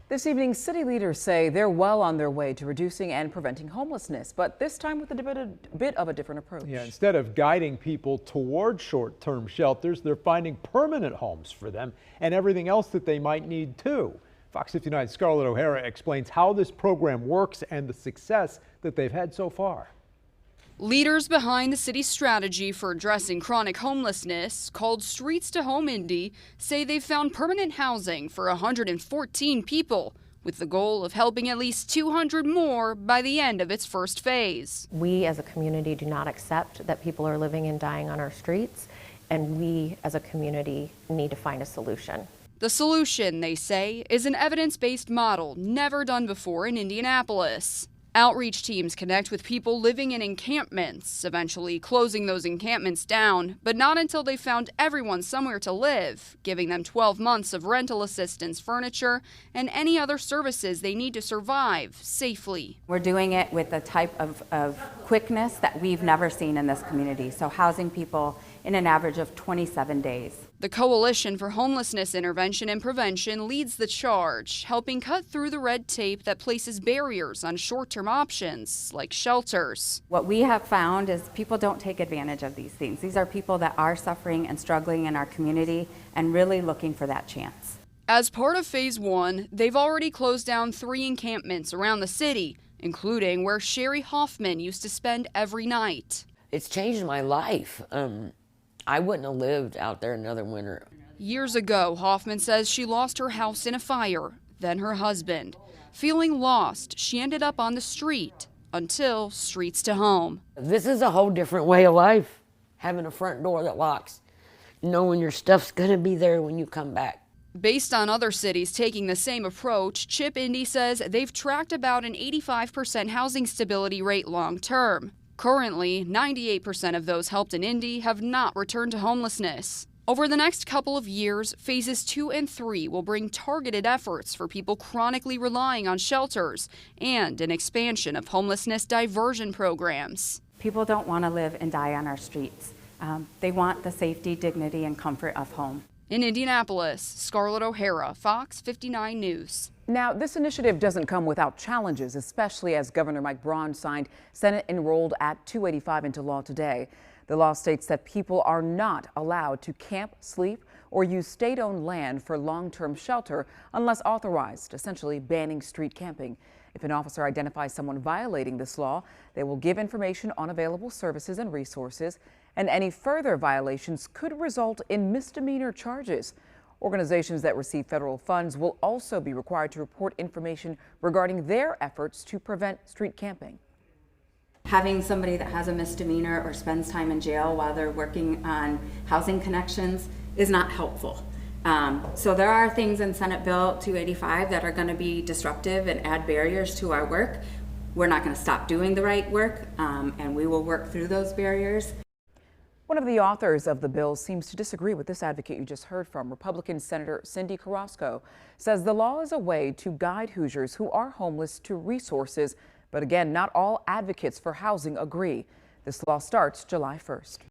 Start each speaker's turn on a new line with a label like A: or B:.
A: This evening, city leaders say they're well on their way to reducing and preventing homelessness, but this time with a bit of a different approach.
B: Yeah, instead of guiding people toward short-term shelters, they're finding permanent homes for them and everything else that they might need too. Fox 59's Scarlett O'Hara explains how this program works and the success that they've had so far.
C: Leaders behind the city's strategy for addressing chronic homelessness, called Streets to Home Indy, say they've found permanent housing for 114 people, with the goal of helping at least 200 more by the end of its first phase.
D: We as a community do not accept that people are living and dying on our streets, and we as a community need to find a solution.
C: The solution, they say, is an evidence-based model never done before in Indianapolis. Outreach teams connect with people living in encampments, eventually closing those encampments down, but not until they found everyone somewhere to live, giving them 12 months of rental assistance, furniture, and any other services they need to survive safely.
E: We're doing it with a type of quickness that we've never seen in this community, so housing people in an average of 27 days.
C: The Coalition for Homelessness Intervention and Prevention leads the charge, helping cut through the red tape that places barriers on short-term options like shelters.
E: What we have found is people don't take advantage of these things. These are people that are suffering and struggling in our community and really looking for that chance.
C: As part of Phase 1, they've already closed down 3 encampments around the city, including where Sherry Hoffman used to spend every night.
F: It's changed my life. I wouldn't have lived out there another winter.
C: Years ago, Hoffman says she lost her house in a fire, then her husband. Feeling lost, she ended up on the street until Streets to Home.
F: This is a whole different way of life, having a front door that locks, knowing your stuff's gonna be there when you come back.
C: Based on other cities taking the same approach, CHIP Indy says they've tracked about an 85% housing stability rate long term. Currently, 98% of those helped in Indy have not returned to homelessness. Over the next couple of years, phases 2 and 3 will bring targeted efforts for people chronically relying on shelters and an expansion of homelessness diversion programs.
E: People don't want to live and die on our streets. They want the safety, dignity, and comfort of home.
C: In Indianapolis, Scarlett O'Hara, Fox 59 News.
A: Now, this initiative doesn't come without challenges, especially as Governor Mike Braun signed Senate Enrolled Act 285 into law today. The law states that people are not allowed to camp, sleep, or use state-owned land for long-term shelter unless authorized, essentially banning street camping. If an officer identifies someone violating this law, they will give information on available services and resources, and any further violations could result in misdemeanor charges. Organizations that receive federal funds will also be required to report information regarding their efforts to prevent street camping.
E: Having somebody that has a misdemeanor or spends time in jail while they're working on housing connections is not helpful. So there are things in Senate Bill 285 that are going to be disruptive and add barriers to our work. We're not going to stop doing the right work, and we will work through those barriers.
A: One of the authors of the bill seems to disagree with this advocate you just heard from. Republican Senator Cindy Carrasco says the law is a way to guide Hoosiers who are homeless to resources. But again, not all advocates for housing agree. This law starts July 1st.